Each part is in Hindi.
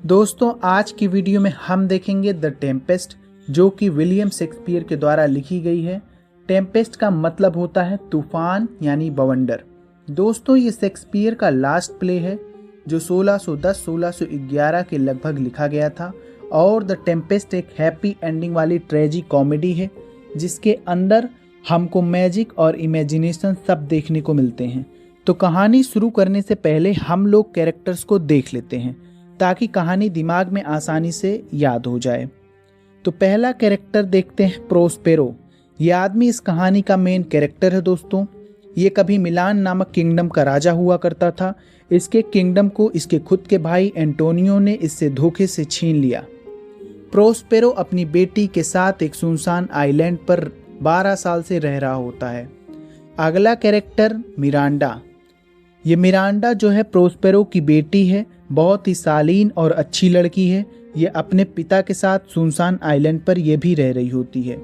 दोस्तों आज की वीडियो में हम देखेंगे द टेम्पेस्ट, जो कि विलियम शेक्सपियर के द्वारा लिखी गई है। टेम्पेस्ट का मतलब होता है तूफान यानी बवंडर। दोस्तों ये शेक्सपियर का लास्ट प्ले है जो 1610-1611 के लगभग लिखा गया था। और द टेम्पेस्ट एक हैप्पी एंडिंग वाली ट्रेजिक कॉमेडी है जिसके अंदर हमको मैजिक और इमेजिनेशन सब देखने को मिलते हैं। तो कहानी शुरू करने से पहले हम लोग कैरेक्टर्स को देख लेते हैं ताकि कहानी दिमाग में आसानी से याद हो जाए। तो पहला कैरेक्टर देखते हैं प्रोस्पेरो। ये आदमी इस कहानी का मेन कैरेक्टर है। दोस्तों ये कभी मिलान नामक किंगडम का राजा हुआ करता था। इसके किंगडम को इसके खुद के भाई एंटोनियो ने इससे धोखे से छीन लिया। प्रोस्पेरो अपनी बेटी के साथ एक सुनसान आइलैंड पर 12 साल से रह रहा होता है। अगला कैरेक्टर मिरांडा। ये मिरांडा जो है प्रोस्पेरो की बेटी है। बहुत ही शालीन और अच्छी लड़की है। ये अपने पिता के साथ सुनसान आइलैंड पर यह भी रह रही होती है।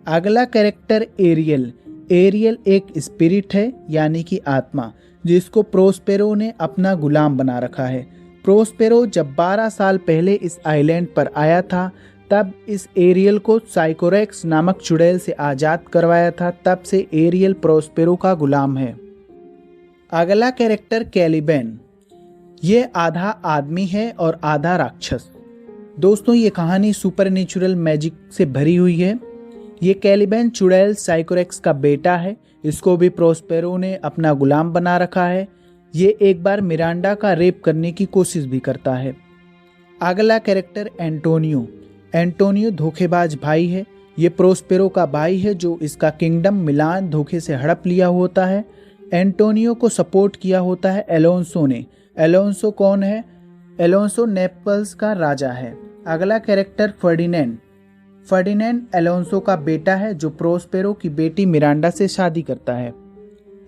अगला कैरेक्टर एरियल। एरियल एक स्पिरिट है यानी कि आत्मा, जिसको प्रोस्पेरो ने अपना गुलाम बना रखा है। प्रोस्पेरो जब 12 साल पहले इस आइलैंड पर आया था तब इस एरियल को साइकोरेक्स नामक चुड़ैल से आज़ाद करवाया था। तब से एरियल प्रोस्पेरो का गुलाम है। अगला कैरेक्टर कैलिबैन। ये आधा आदमी है और आधा राक्षस। दोस्तों ये कहानी सुपरनेचुरल मैजिक से भरी हुई है। ये कैलिबैन चुड़ैल साइकोरेक्स का बेटा है। इसको भी प्रोस्पेरो ने अपना गुलाम बना रखा है। ये एक बार मिरांडा का रेप करने की कोशिश भी करता है। अगला कैरेक्टर एंटोनियो। एंटोनियो धोखेबाज भाई है। ये प्रोस्पेरो का भाई है जो इसका किंगडम मिलान धोखे से हड़प लिया होता है। एंटोनियो को सपोर्ट किया होता है एलोंसो ने। एलोंसो कौन है? एलोंसो नेपल्स का राजा है। अगला कैरेक्टर फर्डिनेंड। फर्डिनेंड एलोंसो का बेटा है जो प्रोस्पेरो की बेटी मिरांडा से शादी करता है।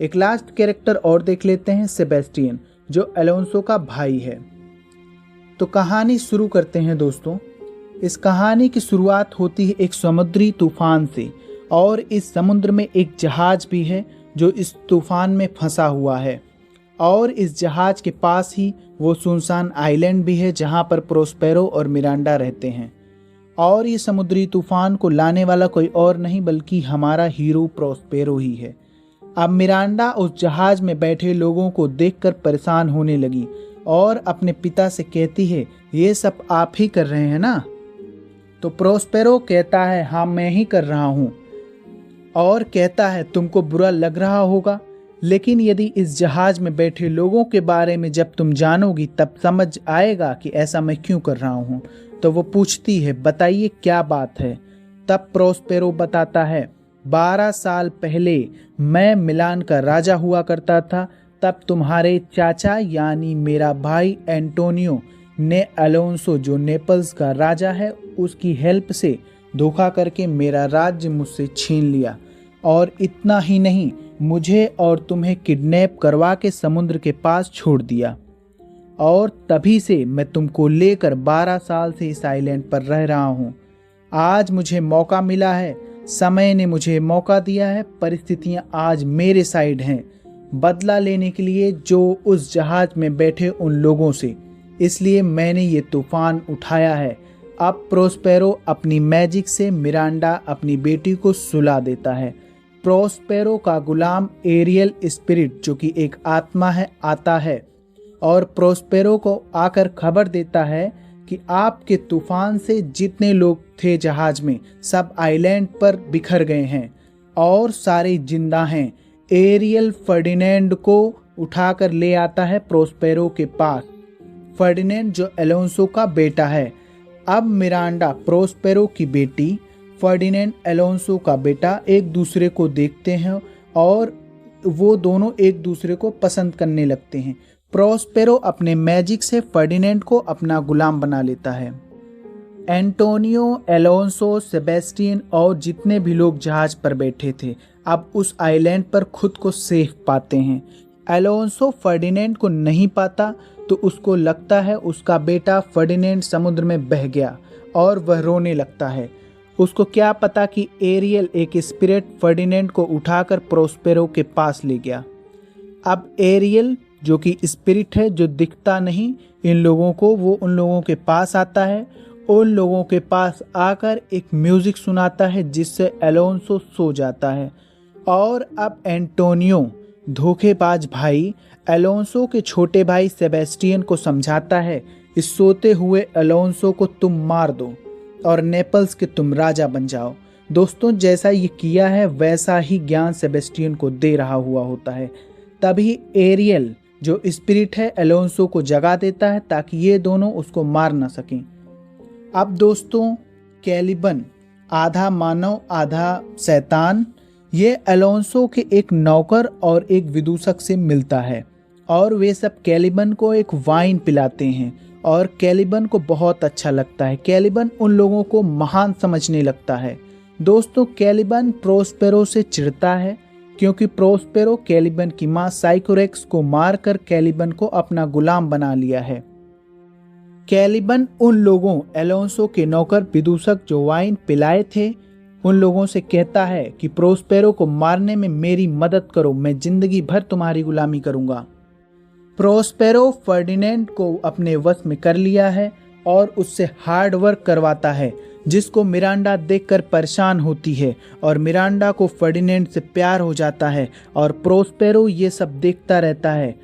एक लास्ट कैरेक्टर और देख लेते हैं, सेबेस्टियन, जो एलोंसो का भाई है। तो कहानी शुरू करते हैं। दोस्तों इस कहानी की शुरुआत होती है एक समुद्री तूफान से, और इस समुद्र में एक जहाज भी है जो इस तूफान में फंसा हुआ है। और इस जहाज के पास ही वो सुनसान आइलैंड भी है जहाँ पर प्रोस्पेरो और मिरांडा रहते हैं। और ये समुद्री तूफान को लाने वाला कोई और नहीं बल्कि हमारा हीरो प्रोस्पेरो ही है। अब मिरांडा उस जहाज में बैठे लोगों को देखकर परेशान होने लगी और अपने पिता से कहती है, ये सब आप ही कर रहे हैं ना? तो प्रोस्पेरो कहता है, हाँ मैं ही कर रहा हूँ। और कहता है तुमको बुरा लग रहा होगा, लेकिन यदि इस जहाज में बैठे लोगों के बारे में जब तुम जानोगी तब समझ आएगा कि ऐसा मैं क्यों कर रहा हूँ। तो वो पूछती है, बताइए क्या बात है? तब प्रोस्पेरो बताता है, 12 साल पहले मैं मिलान का राजा हुआ करता था। तब तुम्हारे चाचा यानी मेरा भाई एंटोनियो ने अलोंसो जो नेपल्स का राजा है उसकी हेल्प से धोखा करके मेरा राज्य मुझसे छीन लिया। और इतना ही नहीं, मुझे और तुम्हें किडनैप करवा के समुद्र के पास छोड़ दिया। और तभी से मैं तुमको लेकर 12 साल से इस आइलैंड पर रह रहा हूँ। आज मुझे मौका मिला है, समय ने मुझे मौका दिया है, परिस्थितियाँ आज मेरे साइड हैं बदला लेने के लिए जो उस जहाज में बैठे उन लोगों से। इसलिए मैंने ये तूफान उठाया है। अब प्रोस्पेरो अपनी मैजिक से मिरांडा अपनी बेटी को सुला देता है। प्रोस्पेरो का गुलाम एरियल स्पिरिट जो कि एक आत्मा है आता है और प्रोस्पेरो को आकर खबर देता है कि आपके तूफान से जितने लोग थे जहाज में सब आइलैंड पर बिखर गए हैं और सारे जिंदा हैं। एरियल फर्डिनेंड को उठाकर ले आता है प्रोस्पेरो के पास। फर्डिनेंड जो एलोंसो का बेटा है। अब मिरांडा प्रोस्पेरो की बेटी, फर्डिनेंड एलोंसो का बेटा एक दूसरे को देखते हैं और वो दोनों एक दूसरे को पसंद करने लगते हैं। प्रोस्पेरो अपने मैजिक से फर्डिनेंड को अपना गुलाम बना लेता है। एंटोनियो, एलोंसो, सेबेस्टियन और जितने भी लोग जहाज पर बैठे थे अब उस आइलैंड पर खुद को सेफ पाते हैं। एलोंसो फर्डिनेंड को नहीं पाता तो उसको लगता है उसका बेटा फर्डिनेंड समुद्र में बह गया और वह रोने लगता है। उसको क्या पता कि एरियल एक स्पिरिट फर्डिनेंड को उठाकर प्रोस्पेरो के पास ले गया। अब एरियल जो कि स्पिरिट है, जो दिखता नहीं इन लोगों को, वो उन लोगों के पास आता है। उन लोगों के पास आकर एक म्यूजिक सुनाता है जिससे एलोंसो सो जाता है। और अब एंटोनियो धोखेबाज भाई एलोंसो के छोटे भाई सेबेस्टियन को समझाता है, इस सोते हुए एलोंसो को तुम मार दो और नेपल्स के तुम राजा बन जाओ। दोस्तों, जैसा ये किया है वैसा ही ज्ञान सेबेस्टियन को दे रहा हुआ होता है। तभी एरियल जो स्पिरिट है एलोंसो को जगा देता है ताकि ये दोनों उसको मार ना सकें। अब दोस्तों, कैलिबन आधा मानव आधा शैतान, ये एलोंसो के एक नौकर और एक विदूषक से मिलता है और वे सब कैलिबन को एक वाइन पिलाते हैं और कैलिबन को बहुत अच्छा लगता है। कैलिबन उन लोगों को महान समझने लगता है। दोस्तों, कैलिबन प्रोस्पेरो से चिढ़ता है क्योंकि प्रोस्पेरो कैलिबन की मां साइकोरेक्स को मारकर कैलिबन को अपना गुलाम बना लिया है। कैलिबन उन लोगों एलोंसो के नौकर विदूषक जो वाइन पिलाए थे उन लोगों से कहता है कि प्रोस्पेरो को मारने में मेरी मदद करो, मैं जिंदगी भर तुम्हारी गुलामी करूंगा। प्रोस्पेरो फर्डिनेंड को अपने वश में कर लिया है और उससे हार्ड वर्क करवाता है, जिसको मिरांडा देखकर परेशान होती है और मिरांडा को फर्डिनेंड से प्यार हो जाता है और प्रोस्पेरो ये सब देखता रहता है,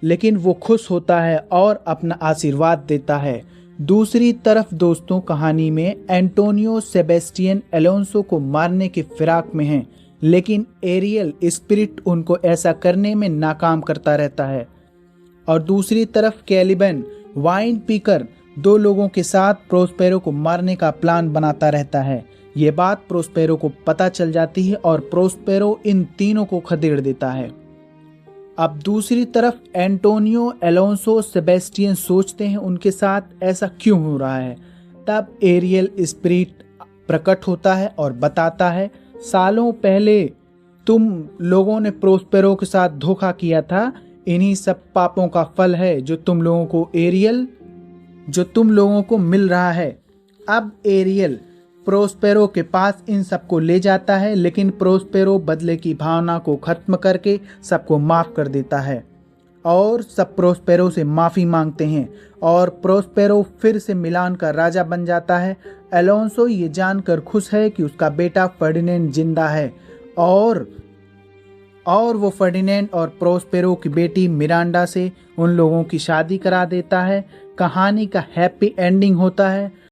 लेकिन वो खुश होता है और अपना आशीर्वाद देता है। दूसरी तरफ दोस्तों, कहानी में एंटोनियो सेबेस्टियन एलोंसो को मारने के फिराक में हैं, लेकिन एरियल स्पिरिट उनको ऐसा करने में नाकाम करता रहता है। और दूसरी तरफ कैलिबन वाइन पीकर दो लोगों के साथ प्रोस्पेरो को मारने का प्लान बनाता रहता है। ये बात प्रोस्पेरो को पता चल जाती है और प्रोस्पेरो इन तीनों को खदेड़ देता है। अब दूसरी तरफ एंटोनियो एलोंसो सेबेस्टियन सोचते हैं उनके साथ ऐसा क्यों हो रहा है। तब एरियल स्पिरिट प्रकट होता है और बताता है, सालों पहले तुम लोगों ने प्रोस्पेरो के साथ धोखा किया था, इन्हीं सब पापों का फल है जो तुम लोगों को एरियल जो तुम लोगों को मिल रहा है। अब एरियल प्रोस्पेरो के पास इन सबको ले जाता है, लेकिन प्रोस्पेरो बदले की भावना को खत्म करके सबको माफ कर देता है और सब प्रोस्पेरो से माफी मांगते हैं और प्रोस्पेरो फिर से मिलान का राजा बन जाता है। एलोंसो ये जानकर खुश है कि उसका बेटा फर्डिनेंड जिंदा है और वो फर्डिनेंड और प्रोस्पेरो की बेटी मिरांडा से उन लोगों की शादी करा देता है। कहानी का हैप्पी एंडिंग होता है